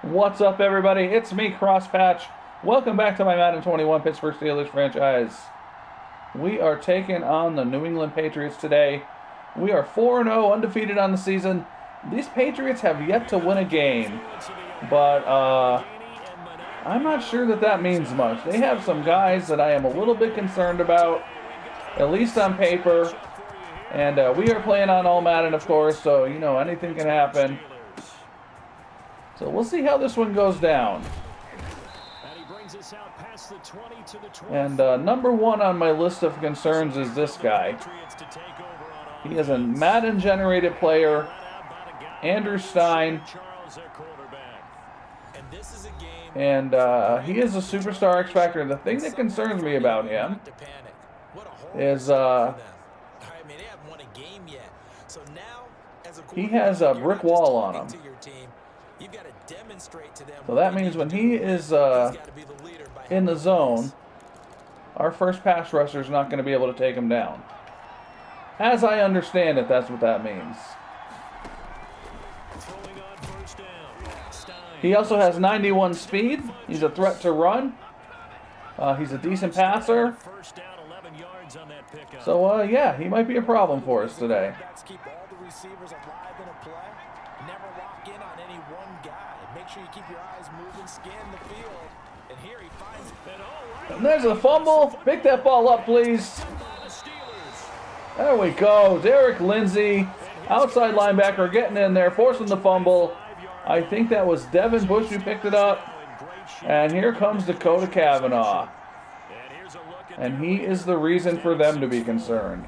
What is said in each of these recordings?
What's up, everybody? It's me, Crosspatch. Welcome back to my Madden 21 Pittsburgh Steelers franchise. We are taking on the New England Patriots today. We are 4-0, undefeated on the season. These Patriots have yet to win a game, but I'm not sure that means much. They have some guys that I am a little bit concerned about, at least on paper. And we are playing on all Madden, of course, so, you know, anything can happen. So we'll see how this one goes down. And number one on my list of concerns is this guy. He is a Madden-generated player, Andrew Stein. And he is a superstar X Factor. The thing that concerns me about him is he has a brick wall on him. So that means when he is in the zone, our first pass rusher is not going to be able to take him down. As I understand it, that's what that means. He also has 91 speed. He's a threat to run. He's a decent passer. So, yeah, he might be a problem for us today. Never lock in on any one guy. Make sure you keep your eyes moving, scan the field. And here he finds it. And there's a fumble. Pick that ball up, please. There we go. Derek Lindsey, outside linebacker, getting in there, forcing the fumble. I think that was Devin Bush who picked it up. And here comes Dakota Cavanaugh. And he is the reason for them to be concerned.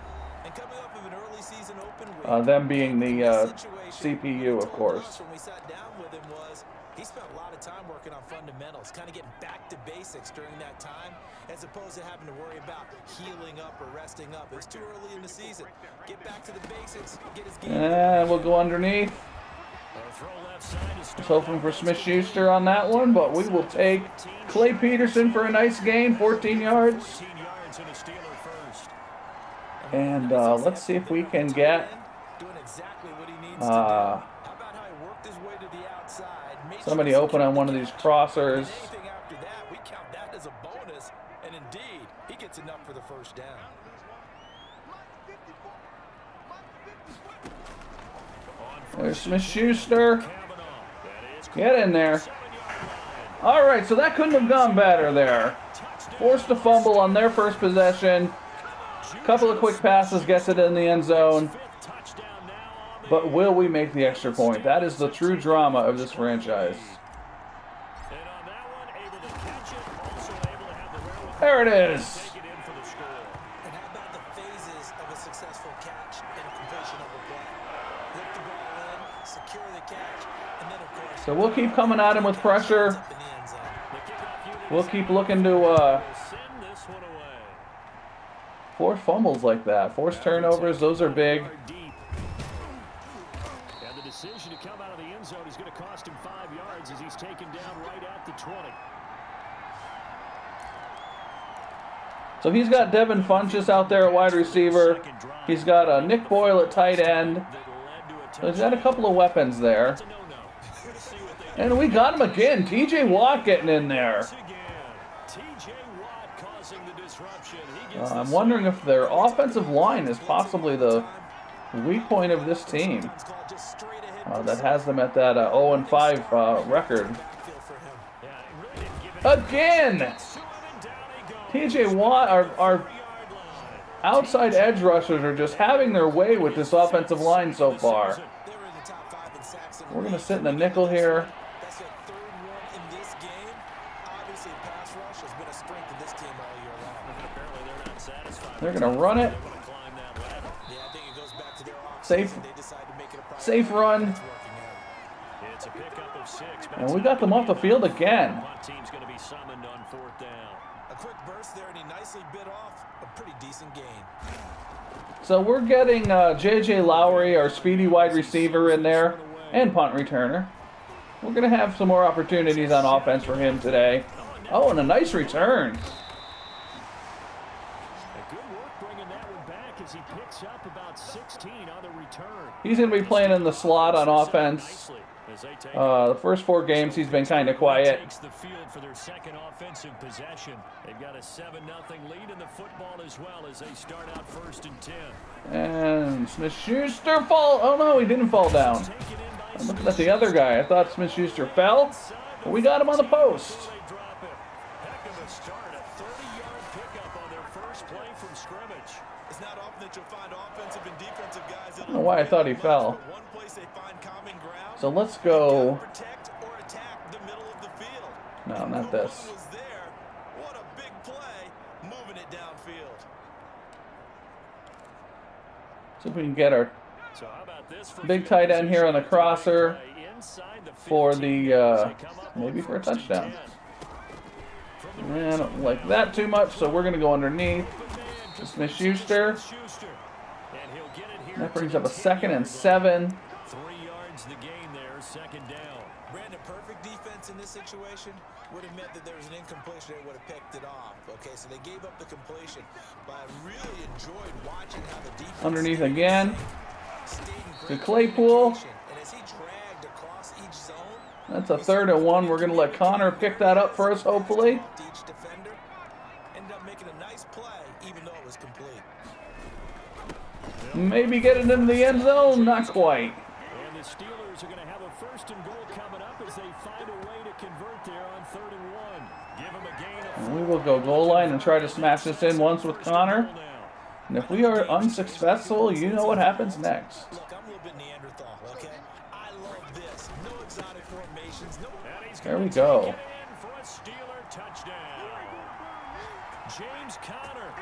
Them being the CPU, of course. When we sat down with him was he spent a lot of time working on fundamentals, kind of getting back to basics during that time, as opposed to having to worry about healing up or resting up. It was too early in the season. Get back to the basics, get his game. And we'll go underneath. Just hoping for Smith-Schuster on that one, but we will take Clay Peterson for a nice gain, 14 yards. And let's see if we can get somebody open on one of these crossers. There's Smith-Schuster. Get in there. All right, so that couldn't have gone better there. Forced a fumble on their first possession. Couple of quick passes, gets it in the end zone. But will we make the extra point? That is the true drama of this franchise. There it is. And how about the phases of a successful catch and a completion of a play? Lift the ball in, secure the catch, and then of course. So we'll keep coming at him with pressure. We'll keep looking to force fumbles like that. Forced turnovers, those are big. And the decision to come out of the end zone is going to cost him 5 yards as he's taken down right at the 20. So he's got Devin Funchess out there at wide receiver. He's got Nick Boyle at tight end. So he's got a couple of weapons there. And we got him again. T.J. Watt getting in there. I'm wondering if their offensive line is possibly the weak point of this team that has them at that 0-5 record. Again! T.J. Watt, our outside edge rushers are just having their way with this offensive line so far. We're going to sit in the nickel here. They're going to run it. Safe run. And we got them off the field again. A quick burst there, and he nicely bit off a pretty decent gain. So we're getting J.J. Lowry, our speedy wide receiver, in there, and punt returner. We're going to have some more opportunities on offense for him today. Oh, and a nice return. He picks up about 16 on the return. He's going to be playing in the slot on offense. The first 4 games he's been kind of quiet. Takes the field for their second offensive possession. They've got a 7-0 lead in the football as well as they start out 1st and 10. And Smith-Schuster fall. Oh no, he didn't fall down. I'm looking at the other guy. I thought Smith-Schuster fell, but we got him on the post. Heck of a start, a 30-yard pickup on their first play from scrimmage. It's not often that you'll find offensive and defensive guys. I don't know why I thought he fell. One place they find common ground. So let's go. Protect or attack the middle of the field. No, not this. Was there. What a big play, moving it downfield. See if we can get our So how about this for big tight end here on the crosser for the maybe for a touchdown. I don't like that too much, so we're going to go underneath. Smith-Schuster. That brings up a 2nd and 7. 3 yards the gain there, 2nd down. Brandon, perfect defense in this situation would have meant that there was an incompletion. They would have picked it off. Okay, so they gave up the completion, but I really enjoyed watching how the defense Underneath again. stayed in To great Claypool. communication. And as he dragged across each zone, That's a 3rd and 1. We're going to let Connor pick that up for us, hopefully. to each defender, ended up making a nice play, even though it was complete. Maybe get it into the end zone. Not quite. And the Steelers are going to have a 1st and goal coming up as they find a way to convert there on 3rd and 1. Give them a gain of And we will go goal line and try to smash this in once with Connor. And if we are unsuccessful, you know what happens next. Look, I'm a little bit Neanderthal, okay? I love this. No exotic formations, no. There we go. Get in for a Steeler touchdown. James Conner,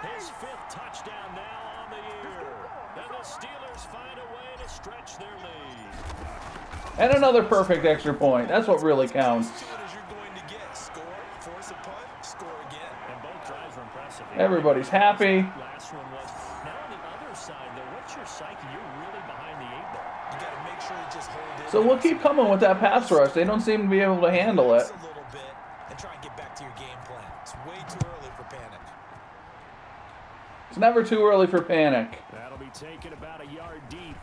his 5th touchdown now on the year. And the Steelers find a way to stretch their lead. And another perfect extra point. That's what really counts. As you're going to get. Score, force a punt, score again. And both drives were impressive. Everybody's happy. Last one was. Now on the other side, though, what's your psyche? You're really behind the 8 ball. You got to make sure you just hold it. So we'll keep coming with that pass rush. They don't seem to be able to handle it. A little bit and try and get back to your game plan. It's way too early for panic. It's never too early for panic. That'll be taken about a yard deep.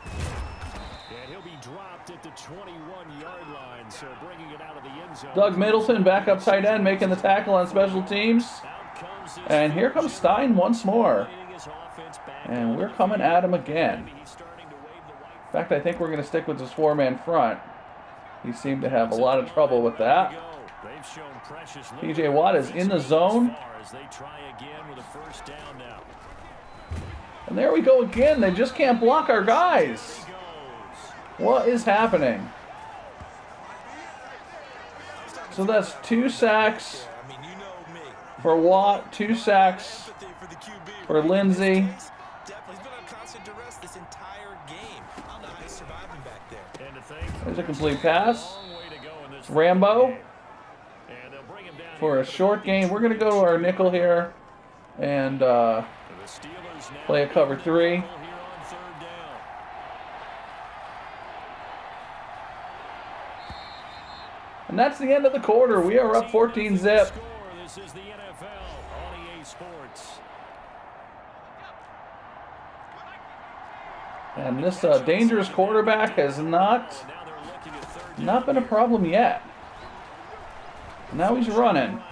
And he'll be dropped at the 21-yard line, so bringing it out of the end zone. Doug Middleton, backup tight end, making the tackle on special teams. And here comes Stein once more. And we're coming at him again. In fact, I think we're going to stick with this 4-man front. He seemed to have a lot of trouble with that. P.J. Watt is in the zone. And there we go again. They just can't block our guys. What is happening? So that's 2 sacks for Watt, 2 sacks for Lindsey. He's been on constant duress this entire game. I don't know how he's surviving back there. There's a complete pass. Rambo for a short game. We're going to go to our nickel here and play a cover 3. And that's the end of the quarter. We are up 14-zip. This is the NFL on EA Sports. And this dangerous quarterback has not been a problem yet. Now he's running.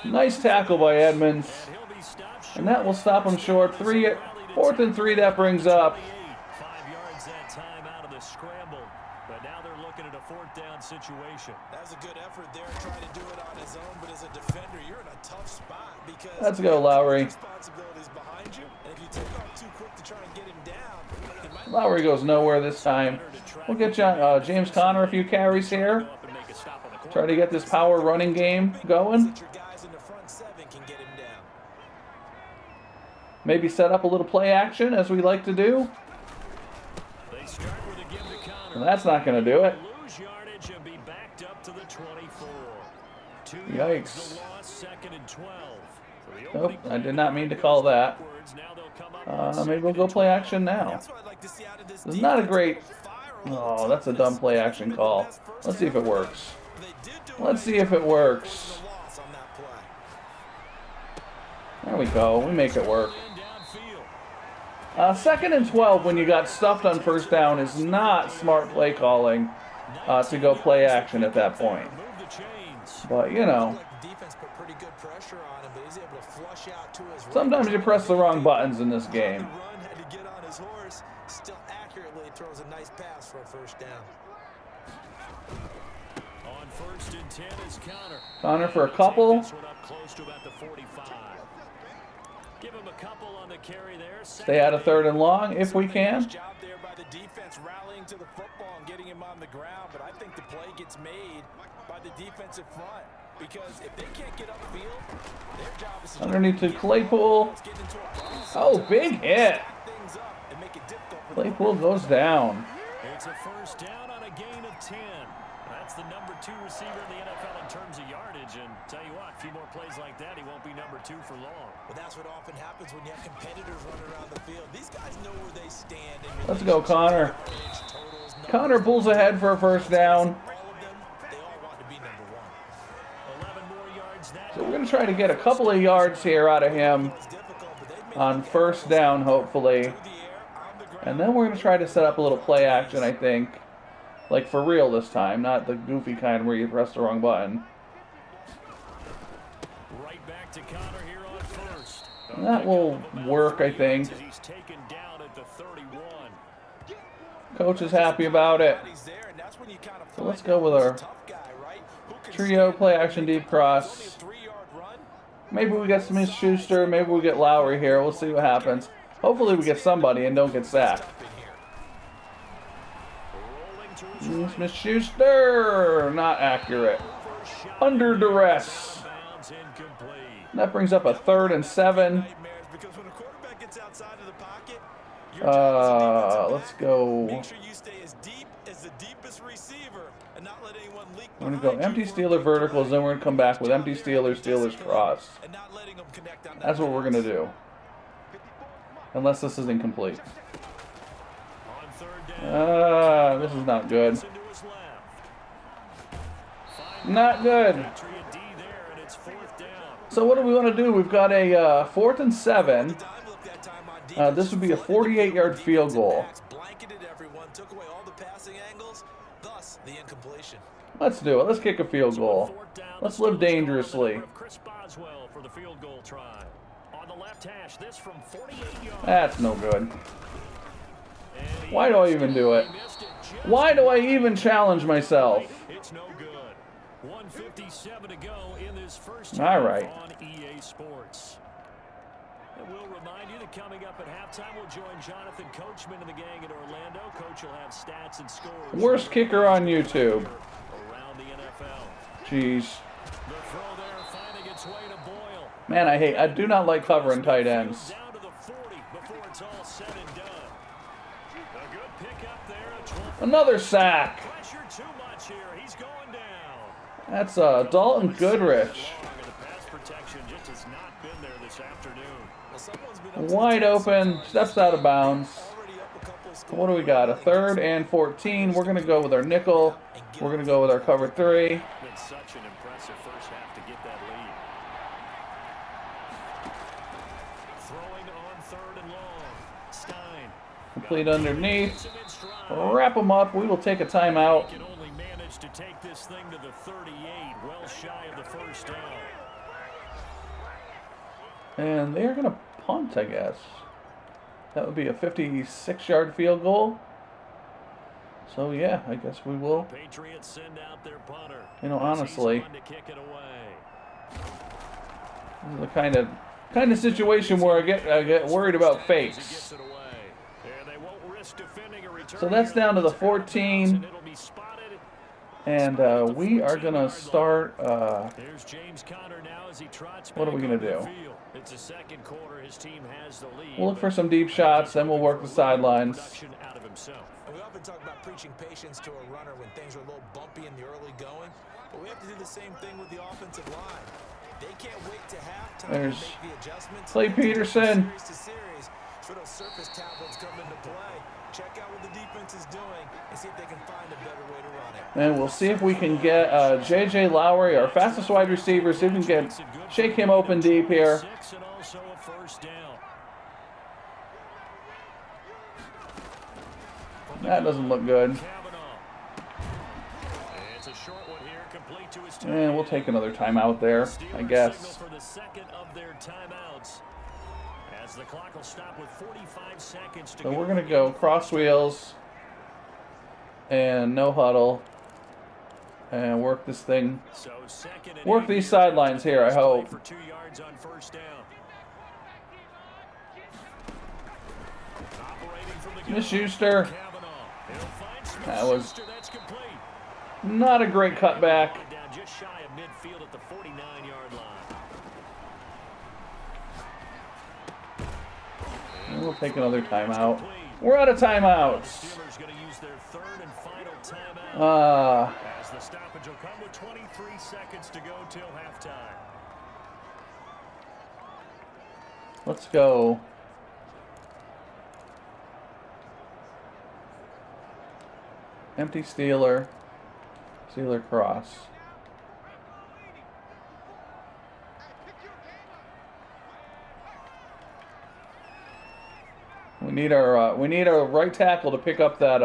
Nice tackle by Edmonds. And that will stop him short. 4th and 3 that brings up. 5 yards that time out of the scramble. But now they're looking at a 4th down situation. That was a good effort there, trying to do it on his own, but as a defender, you're in a tough spot because Let's go, Lowry. responsibilities behind you, and if you take off too quick to try and get him down, it might Lowry goes nowhere this time. We'll get James Conner a few carries here. Try to get this power running game going. that your guys in the front 7 can get him down. Maybe set up a little play action as we like to do. They start with a give to Conner. And that's not going to do it. Lose yardage and be backed up to the 24. 2 Yikes. yards the loss, 2nd and 12. So the Oh, I did not mean to call that. now they'll come up Maybe we'll go play action now. That's what I'd like to see out of this This is not a great... fire. Oh, that's a dumb play action call. Let's see if it works. They did do Let's see if it works. a loss on that play. There we go. We make it work. downfield. Second and 12 when you got stuffed on first down is not smart play calling to go play action at that point. But, you know, sometimes you press the wrong buttons in this game. Still accurately throws a nice pass for a first down. On first and 10 is Connor. Connor for a couple. Close to about the 45. Give him a couple on the carry there. Stay out of third and long if we can. Job there by the defense rallying to the football and getting him on the ground, but I think the play gets made by the defensive front because if they can't get upfield, their job is to Underneath to Claypool. Oh, big hit. Claypool goes down. It's a first down on a gain of 10. That's the number 2 receiver in the NFL in terms of yardage. And tell you what, a few more plays like that, he won't be number 2 for long. Well, that's what often happens when you have competitors running around the field. These guys know where they stand. Let's go, Connor. Connor pulls ahead for a first down. So we're going to try to get a couple of yards here out of him on first down, hopefully. And then we're going to try to set up a little play action, I think. Like for real this time, not the goofy kind where you press the wrong button. Right back to Connor here on first. And that will work, I think. He's taken down at the 31. Coach is happy about it. So let's go with our trio play action deep cross. Maybe we get Smith-Schuster, maybe we get Lowry here. We'll see what happens. Hopefully we get somebody and don't get sacked. Smith-Schuster, not accurate. Under duress. That brings up a 3rd and 7. Let's go. We're going to go empty Steeler verticals, then we're going to come back with empty Steelers cross. That's what we're going to do. Unless this is incomplete. This is not good. Not good. So what do we want to do? We've got a 4th and 7. This would be a 48-yard field goal. Let's do it. Let's kick a field goal. Let's live dangerously. That's no good. Why do I even do it? Why do I even challenge myself? It's no good. 1:57 to go in this first All right. on EA Sports. And we'll remind you that coming up at halftime, we'll join Jonathan Coachman and the gang in Orlando. Coach will have stats and scores. Worst kicker on YouTube. Around the NFL. Jeez. The throw there finding its way to Boyle. Man, I do not like covering tight ends. Down to the 40 before it's all said and done. A good pick up there. Another sack. Pressure too much here. He's going down. That's Dalton Goodrich. Wide open, steps out of bounds. What do we got? A 3rd and 14. We're going to go with our nickel. We're going to go with our cover 3. Been such an impressive first half to get that lead. Throwing on 3rd and long. Stein. Complete underneath. Wrap them up. We will take a timeout. Can only manage to take this thing to the 38, well shy of the first down. And they're going to punt, I guess. That would be a 56-yard field goal. So, yeah, I guess we will. Patriots send out their punter. You know, honestly, To kick it away. this is the kind of situation where I get worried about fakes. So that's down to the 14. And we are going to start, what are we going to do? It's the second quarter. His team has the lead. We'll look for some deep shots, then we'll work the sidelines. And we often talk about preaching patience to a runner when things are a little bumpy in the early going, but we have to do the same thing with the offensive line. They can't wait to halftime to There's make the adjustments. Clay Peterson. Series to series, so those surface tablets come into play. Check out what the defense is doing and see if they can find a better way to run it. And we'll see if we can get J.J. Lowry, our fastest wide receiver, see if we can shake him open deep here. That doesn't look good. It's a short one here, complete to his And we'll take another timeout there, I guess. For the second of their timeouts, as the clock will stop with 45 seconds to So go. we're going to go cross wheels and no huddle and work this thing. So second and Work 8 these here. sidelines here, I hope. For 2 yards on first down. Operating from the Miss Schuster. Kavanaugh. He'll find Smith That was Schuster. That's complete. not a great cutback. Down just shy of midfield at the 49-yard line. And we'll take another timeout. We're out of timeouts. Steelers going to use their third and final timeout. As the stoppage will come with 23 seconds to go till halftime. Let's go. Empty Steeler. Steeler cross. We need our right tackle to pick up that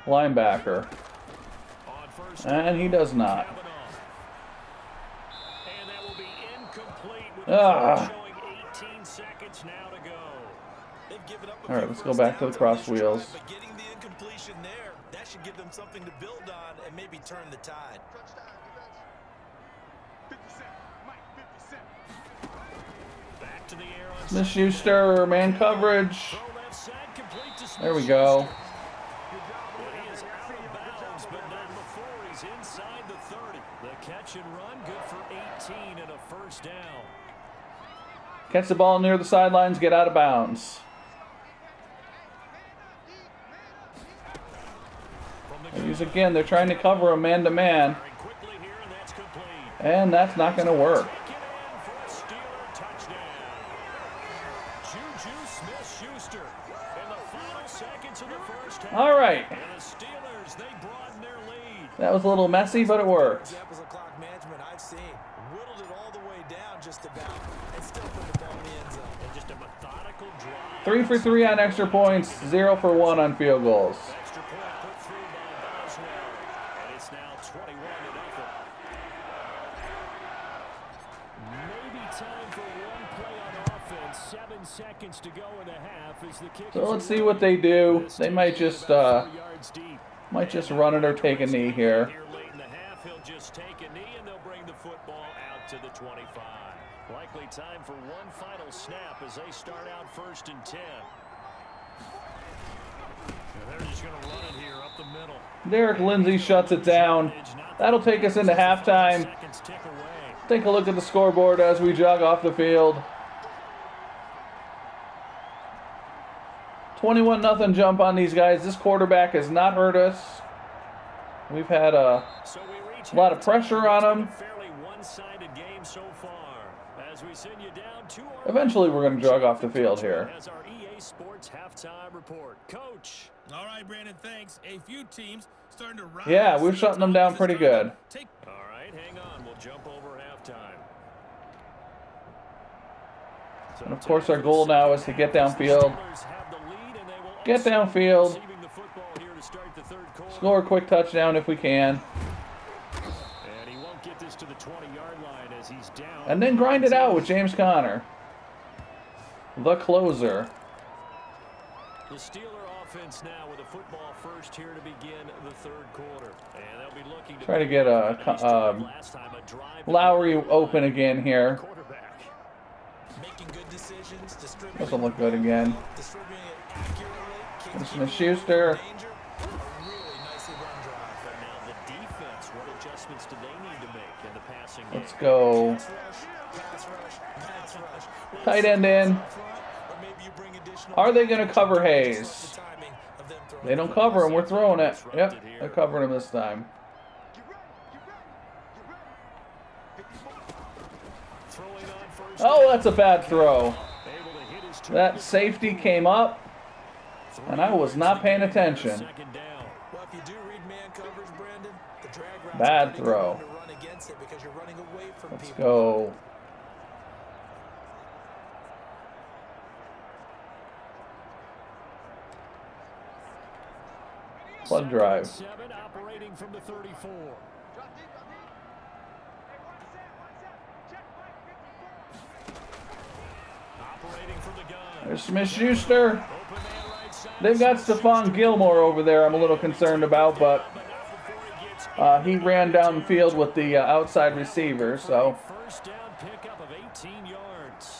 linebacker, and he does not. And that will be incomplete with the clock showing 18 seconds now to go. They've given up All right, let's go back to the cross wheels. But getting the incompletion there, that should give them something to build on and maybe turn the tide. Back to the air on Miss Schuster, man coverage. throw left side, complete to Smith There we go. Schuster. Well, he is out of bounds, but not before he's inside the 30. The catch and run, good for 18 and a first down. Catch the ball near the sidelines, get out of bounds. Again, they're trying to cover him man-to-man, Very quickly here, and that's complete. and that's not going to work. Taken in for a Steeler touchdown. Juju Smith-Schuster in the final seconds of the first half. All right. And the Steelers, they broaden their lead. That was a little messy, but it worked. Examples of clock management I've seen. Whittled it all the way down just about and still put the ball in the end zone. And just a methodical drive. 3 for 3 on extra points, 0 for 1 on field goals. Extra point put through by Boswell. And it's now 21-0. Maybe time for one play on offense. 7 seconds to go in the half as the kick. So let's see what they do. They might just run it or take a knee here. Here late in the half, he'll just take a knee and they'll bring the football out to the 25. Likely time for one final snap as they start out 1st and 10. And they're just going to run it here up the middle. Derek Lindsey shuts it down. That'll take us into halftime. Seconds tick away. Take a look at the scoreboard as we jog off the field. 21-0 jump on these guys. This quarterback has not hurt us. We've had a lot of pressure on him. Fairly one-sided game so far. As we send you down to our Eventually, we're going to jog off the field here. As our EA Sports halftime report. Coach. All right, Brandon, thanks. A few teams starting to rise. Yeah, we're shutting them down pretty good. All right, hang on. We'll jump over halftime. And of course, our goal now is to get downfield. Get downfield. Score a quick touchdown if we can. And he won't get this to the 20-yard line as he's down. And then grind it out with James Conner, the closer. The Steeler offense now with a football first here to begin the 3rd quarter. And they'll be looking to Try to get Lowry open again here. quarterback. Making good decisions, distributing Doesn't look good again. distributing it accurately. This is Schuster. Danger, a really nicely run drive. But now the defense, what adjustments do they need to make in the passing game? Let's go. Pass rush, pass rush. Tight end in. Or maybe you bring additional Are they going to cover Hayes? the timing of them throwing They don't cover him. We're throwing it. Yep, they're covering him this time. Throwing on first Oh, that's a bad throw. able to hit his That safety came up, and I was not paying attention. second down. Well, if you do read man coverage, Brandon, the drag route Bad throw. to run against it because you're running away from Let's people. go. Plug drive. 7 operating from the 34. Operating from the gun. There's Smith-Schuster. They've got Stephon Gilmore over there I'm a little concerned about, but he ran down the field with the outside receiver, so. First down pickup of 18 yards.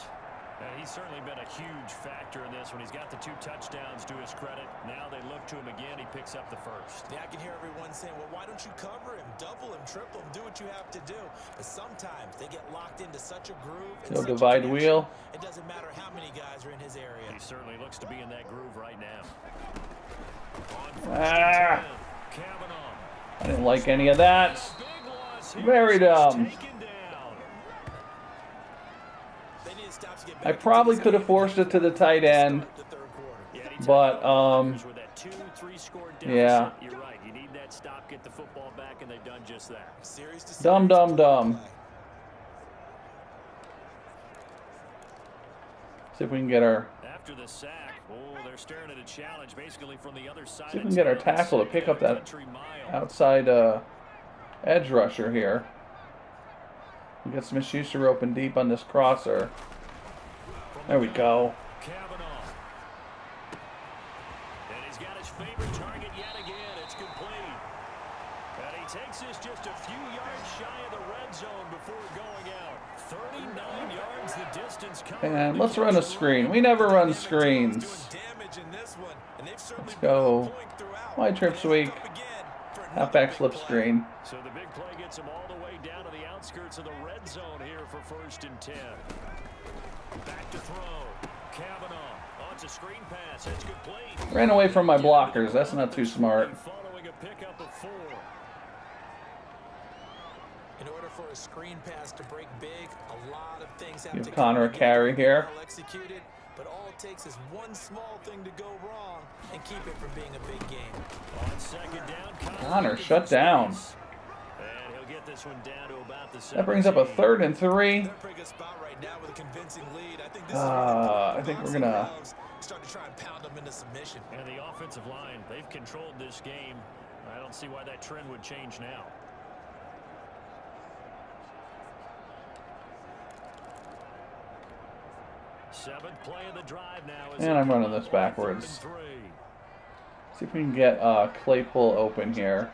He's certainly been a huge factor in this when he's got the 2 touchdowns to his credit. Now they look to him again. He picks up the first. Yeah, I can hear everyone saying, well, why don't you cover him, double him, triple him, do what you have to do. But sometimes they get locked into such a groove. He'll divide wheel. It doesn't matter how many guys are in his area. He certainly looks to be in that groove right now. I didn't like any of that. Very dumb. I probably could have forced it to the tight end, but yeah. You're right. You need that stop, get the football back, and they've done just that. Dumb, dumb, dumb. See if we can get our. After the sack, they're staring at a challenge basically from the other side. See if we can get our tackle to pick up that outside edge rusher here. We get Smith-Schuster open deep on this crosser. There we go. And he's got his favorite target yet again. It's complete. And he takes this just a few yards shy of the red zone before going out. 39 yards the distance covered. And let's run a screen. We never run screens. Let's go. Wide trip sweep. Halfback slip screen. So the big play gets him all the way down to the outskirts of the red zone here for 1st and 10. Back to throw. Kavanaugh. Oh, it's a screen pass. That's complete. Ran away from my blockers. That's not too smart. Following a pickup of 4. In order for a screen pass to break big, a lot of things have Give to Connor a carry here. well executed, but all it takes is one small thing to go wrong and keep it from being a big game. On 2nd down, Connor shut down. And he'll get this one down to about the 17. That brings up a 3rd and 3. They're pretty good spot right now with a convincing lead. I think this I think we're gonna start to try and pound them into submission. And the offensive line, they've controlled this game. I don't see why that trend would change now. Seventh play of the drive now. And I'm running this backwards. See if we can get Claypool open here.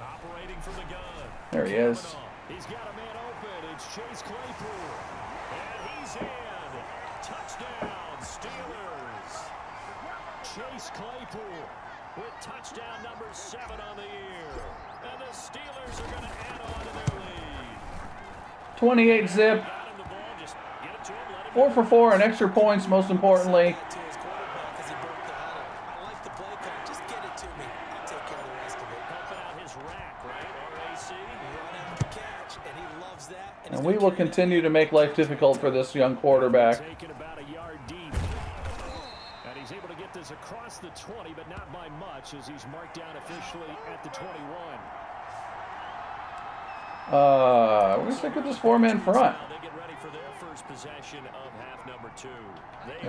Operating from the gun. There he is. He's got a man open. It's Chase Claypool. And he's in. Touchdown, Steelers. Chase Claypool with touchdown number 7 on the year. And the Steelers are going to add on to their lead. 28 zip. 4 for 4 and extra points, most importantly. And we will continue to make life difficult for this young quarterback. About a yard deep. And he's able to get this across the 20, but not by much as he's marked down officially at the 21. We're going to stick with this 4-man front. They get ready for their first possession of half number 2.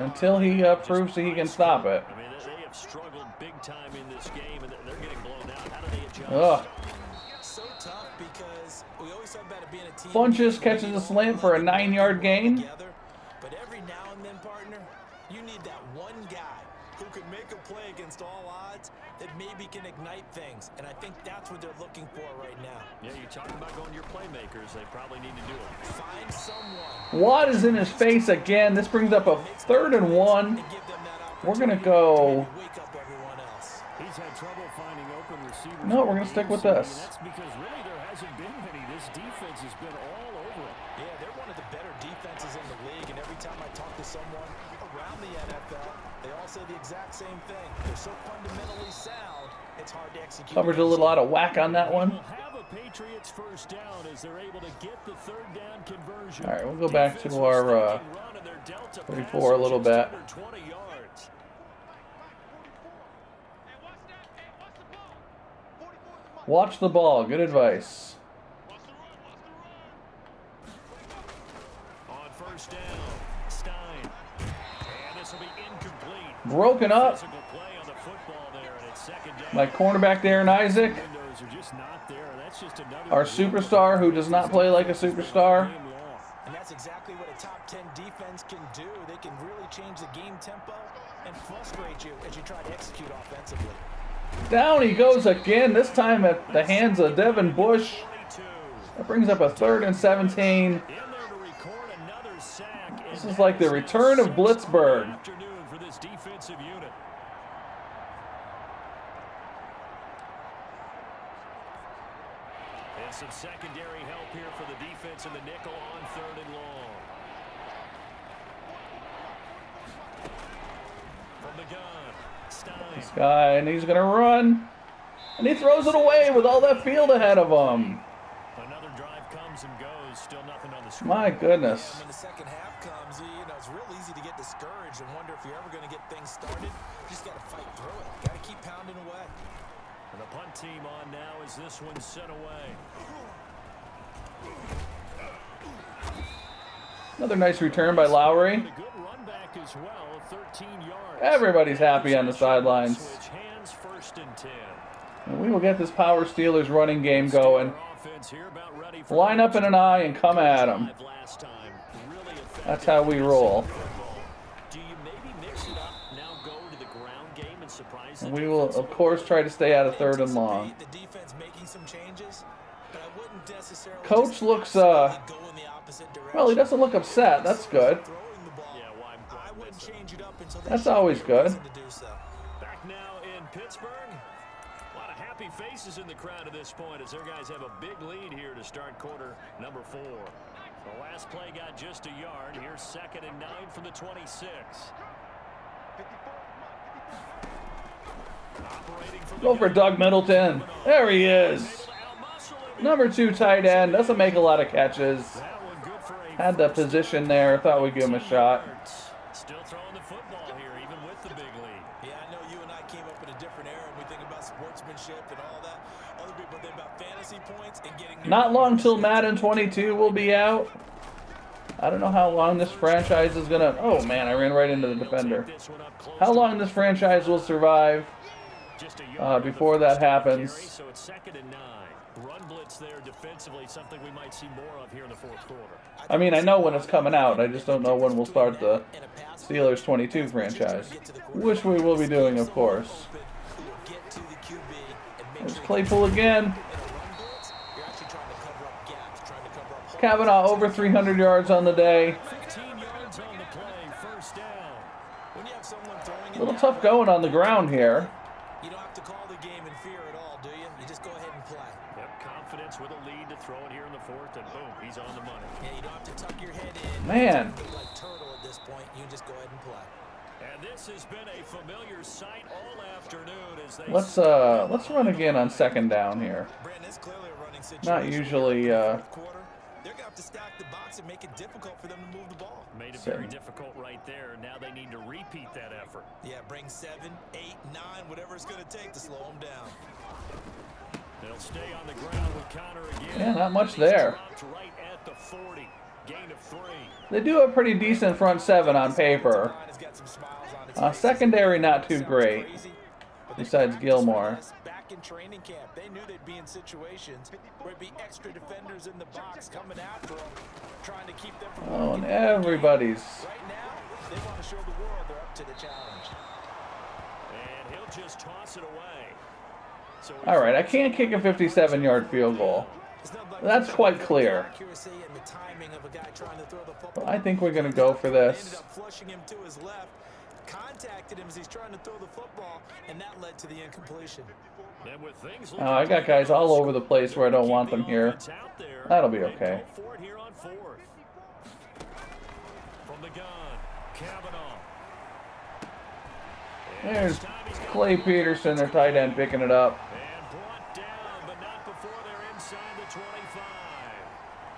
Until he proves that he can stop it. I mean, they have struggled big time in this game, and they're getting blown out. How do they adjust? Ugh. So tough because we always talk about it being a team. Funches catches a slant for a 9-yard gain. But every now and then, partner, you need that one guy who can make a play against all odds that maybe can ignite things. And I think that's what they're looking for right now. Yeah, you're talking about going to your playmakers. They probably need to do it. Find someone. Watt is in his face again. This brings up a 3rd and 1. We're going to go. He's had trouble finding open receivers. No, we're going to stick with this. That's because really there hasn't been many. This defense has been all over it. Yeah, they're one of the better defenses in the league. And every time I talk to someone around the NFL, they all say the exact same thing. They're so fundamentally sound, it's hard to execute. Coverage a little out of whack on that one. Have a Patriots first down as they're able to get the 3rd down conversion. All right, we'll go back to our 34 a little bit. 20 yards. Watch the ball. Good advice. On first down, Stein. And this will be incomplete. Broken up. Physical play My cornerback there, and Isaac, Windows are just not there. That's just another our superstar who does not play like a superstar. And that's exactly what a top 10 defense can do. They can really change the game tempo and frustrate you as you try to execute offensively. Down he goes again, this time at the hands of Devin Bush. That brings up a 3rd and 17. This is like the return of Blitzburgh. For this defensive unit. And some secondary help here for the defense in the nickel on 3rd and long. From the gun, Stein. This guy, and he's going to run. And he throws it away with all that field ahead of him. Another drive comes and goes. Still nothing on the score. My goodness. When the second half comes, it's real easy to get discouraged and wonder if you're ever going to get things started. You just got to fight through it. Got to keep pounding away. And the punt team on now as this one's sent away. Another nice return by Lowry. A good run back as well, 13 yards. Everybody's happy on the sidelines. Switch hands, 1st and 10. And we will get this Power Steelers running game going. Offense here about ready for Line up in an eye and come at them. last time. Really That's how we roll. Do you maybe mix it up, now go to the ground game and surprise And we will, of course, try to stay out of 3rd and long. The defense making some changes, but I wouldn't necessarily Coach looks, go in the opposite direction. well, he doesn't look upset. That's good. Throwing the ball. Yeah, why I wouldn't change it up until That's always good. to do so. Back now in Pittsburgh. A lot of happy faces in the crowd at this point as their guys have a big lead here to start quarter number 4. The last play got just a yard. Here's 2nd and 9 from the 26. Go for Doug Middleton. There he is. Number 2 tight end. Doesn't make a lot of catches. Had the position there. Thought we'd give him a shot. Still throwing the football here, even with the big lead. Yeah, I know you and I came up in a different era and we think about sportsmanship and all that. Other people think about fantasy points and getting... Not long till Madden 22 will be out. I don't know how long this franchise is going to... Oh, man, I ran right into the defender. How long this franchise will survive before that happens. So it's 2nd and 9. Run blitz there defensively, something we might see more of here in the 4th quarter. I mean, I know when it's coming out. I just don't know when we'll start the Steelers 22 franchise. Which we will be doing, of course. There's Claypool again. Kavanaugh over 300 yards on the day. 15 yards on the play, 1st down. When you have someone throwing A little tough going on the ground here. you don't have to call the game in fear at all, do you? You just go ahead and play. Yep, confidence with a lead to throw it here in the 4th, and boom, he's on the money. Yeah, you don't have to tuck your head in. Man. Like turtle at this point, you just go ahead and play. And this has been a familiar sight all afternoon as they Let's run again on 2nd down here. Brandon, it's clearly a running situation. Not usually Quarter, they're going to have to stack the box and make it difficult for them to move the ball. made it very difficult right there. Now they need to repeat that effort. Yeah, bring 7, 8, 9, whatever it's going to take to slow them down. They'll stay on the ground with Connor again. Yeah, not much there. Right at the 40. Gain of 3. They do a pretty decent front 7 on paper. Secondary not too great. Besides Gilmore. Back in training camp, they knew they'd be in situations where it'd be extra defenders in the box coming after them, trying to keep them from... Oh, and everybody's... Right now, they want to show the world they're up to the challenge. And he'll just toss it away. So All right, I can't kick a 57-yard field goal. That's quite clear. But I think we're going to go for this. Ended up flushing him to his left, contacted him as he's trying to throw the football, and that led to the incompletion. And with things Oh, I got guys all over the place where I don't want them here. That'll be okay. Go for it here on 4th. From the gun, Kavanaugh. There's Clay Peterson, their tight end, picking it up. And brought down, but not before they're inside the 25.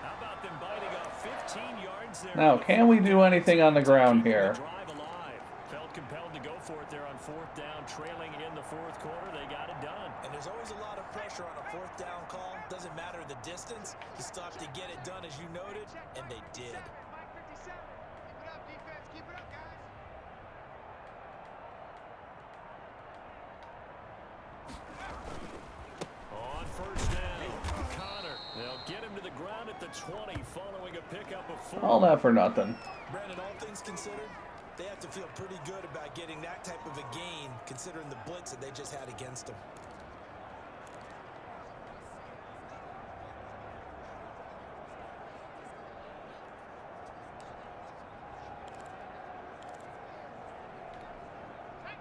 How about them biting off 15 yards there? Now, can we do anything on the ground here? Drive alive. Felt compelled to go for it there on 4th down, trailing in the 4th quarter. They got it done. And there's always a lot of pressure on a 4th down call. Doesn't matter the distance. You still have to get it done, as you noted, and they did. 20 following a pickup of 4. All that for nothing. Brandon, all things considered, they have to feel pretty good about getting that type of a gain, considering the blitz that they just had against them.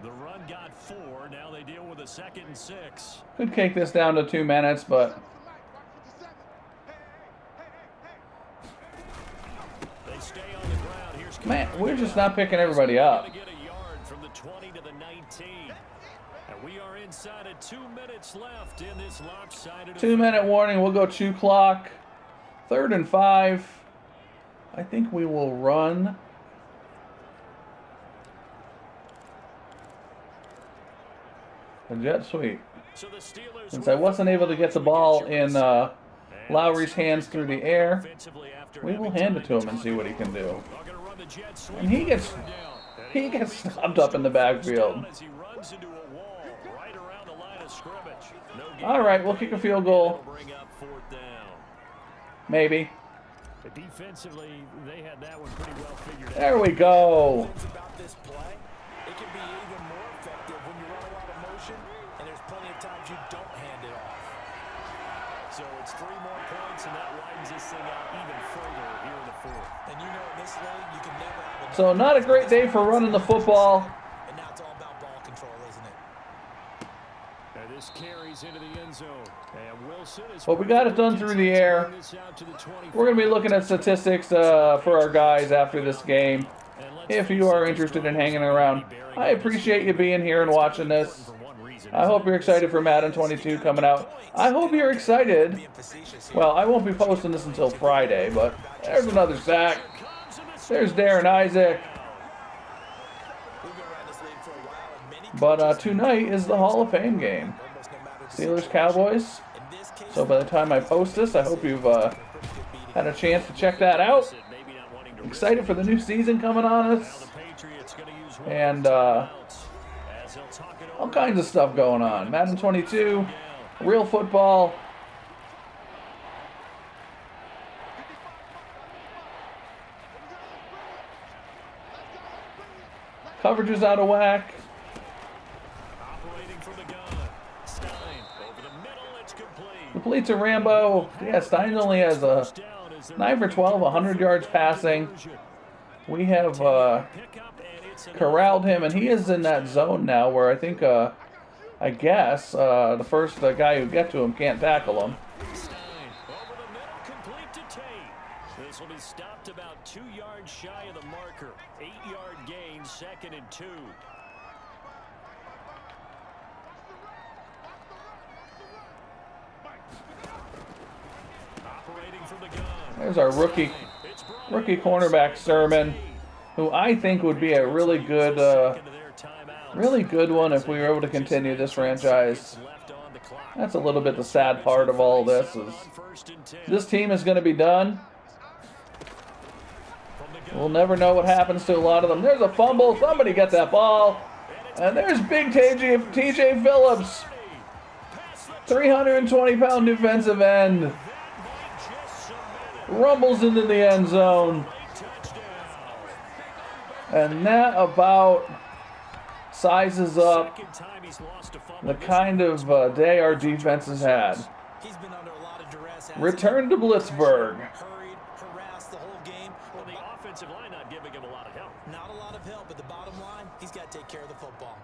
The run got 4. Now they deal with a 2nd and 6. Could kick this down to 2 minutes, but They stay on the ground. Here's man, we're just not picking everybody up. Get a yard from the 20 to the 19. And we are inside of 2 minutes left in this lopsided. 2-minute warning. We'll go 2 clock. 3rd and 5. I think we will run. A jet sweep. So the Steelers, Since I wasn't able to get the ball in Lowry's hands through the air, we will hand it to him and see what he can do. And he gets stopped up in the backfield. All right, we'll kick a field goal. Maybe. Defensively, they had that one pretty well figured out. There we go. About this play, it can be even more effective when you run a lot of motion, and there's plenty of times you don't hand it off. So it's 3 more points, and that widens this thing out even further here in the 4th. And you know in this league, you can never have enough. So not a great day for running the football. And now it's all about ball control, isn't it? And this carries into the end zone. And Wilson is But we got it done through the air. We're going to be looking at statistics for our guys after this game. If you are interested in hanging around, I appreciate you being here and watching this. I hope you're excited for Madden 22 coming out. I hope you're excited. Well, I won't be posting this until Friday, but there's another sack. There's Darren Isaac. But tonight is the Hall of Fame game. Steelers Cowboys. So by the time I post this, I hope you've had a chance to check that out. Excited for the new season coming on us. And all kinds of stuff going on. Madden 22, real football. Coverage is out of whack. Complete to Rambo. Yeah, Stein only has a 9 for 12, 100 yards passing. We have corralled him, and he is in that zone now where I think, I guess, the first guy who gets to him can't tackle him. This will be stopped about 2 yards shy of the marker. 8-yard gain, 2nd and 2. There's our rookie cornerback Sermon, who I think would be a really good one if we were able to continue this franchise. That's a little bit the sad part of all this is this team is going to be done. We'll never know what happens to a lot of them. There's a fumble. Somebody get that ball. And there's big TJ Phillips. 320-pound defensive end. Rumbles into the end zone. And that about sizes up the kind of day our defense has had. Return to Blitzburgh. Well, the offensive line not giving him a lot of help. Not a lot of help, but the bottom line, he's got to take care of the football.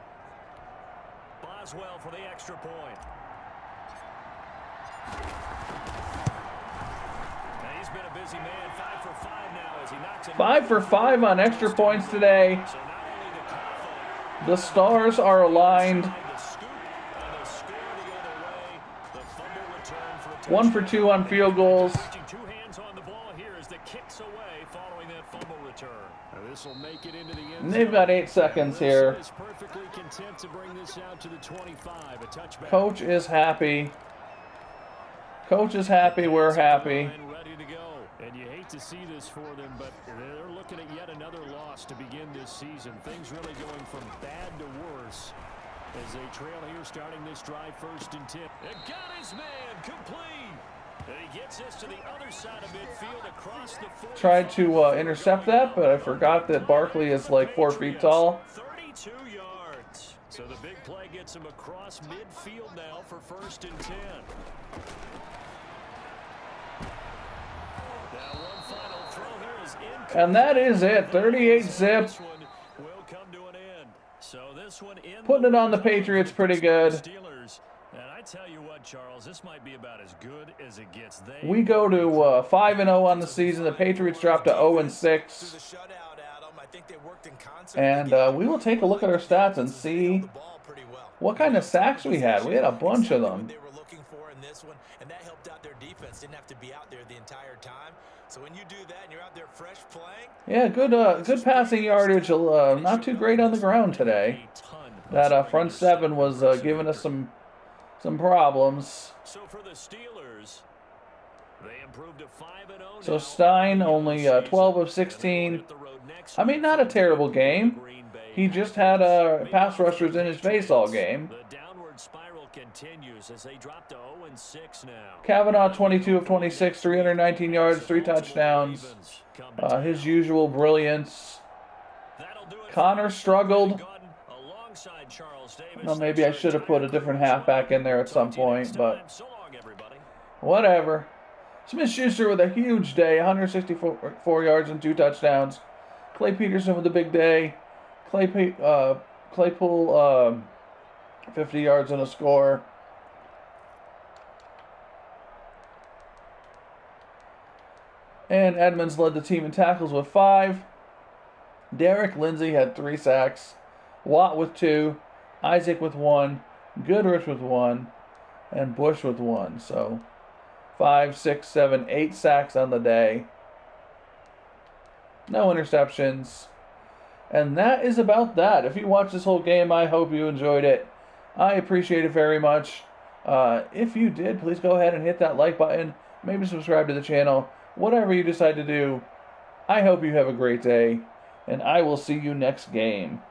Boswell for the extra point. Now he's been a busy man. 5 for 5 now as he knocks him 5 for 5 on extra points today. The stars are aligned. 1 for 2 on field goals. Two hands on the ball here as the kicks away following that fumble return. This will make it into the end And they've got 8 seconds here. is perfectly content to bring this out to the 25. A touchback. Coach is happy. Coach is happy. We're happy. Ready to go. And you hate to see this for them, but they're looking at yet another loss to begin this season. Things really going from bad to worse as they trail here starting this drive 1st and 10. And got his man complete. And he he gets this to the other side of midfield across the 40. Tried to intercept that, but I forgot that Barkley is like 4 feet tall. 32 yards. So the big play gets him across midfield now for 1st and 10. Now one final throw here is incomplete. And that is it. 38 zip. This one will come to an end. So this one in Putting it on the Patriots pretty good. Steelers. And I tell you what, Charles, this might be about as good as it gets. We go to 5-0 on the season. The Patriots dropped to 0-6. And we will take a look at our stats and see what kind of sacks we had. We had a bunch of them. They were looking for in this one, and that helped out their defense. Didn't have to be out there the entire time. So when you do that and you're out there fresh playing, yeah, good passing yardage. Not too great on the ground today. That front seven was giving us some problems. So for the Steelers, they improved to 5-0. So Stein only 12 of 16. I mean, not a terrible game. He just had pass rushers in his face all game. The downward spiral continues as they drop to 0-6 now. Kavanaugh 22 of 26, 319 yards, 3 touchdowns. His usual brilliance. Connor struggled. Well, maybe I should have put a different halfback in there at some point, but whatever. Smith-Schuster with a huge day, 164 yards and 2 touchdowns. Clay Peterson with a big day. Claypool, 50 yards and a score. And Edmonds led the team in tackles with 5. Derek Lindsey had 3 sacks. Watt with 2. Isaac with 1. Goodrich with 1. And Bush with 1. So 5, 6, 7, 8 sacks on the day. No interceptions. And that is about that. If you watched this whole game, I hope you enjoyed it. I appreciate it very much. If you did, please go ahead and hit that like button. Maybe subscribe to the channel. Whatever you decide to do, I hope you have a great day. And I will see you next game.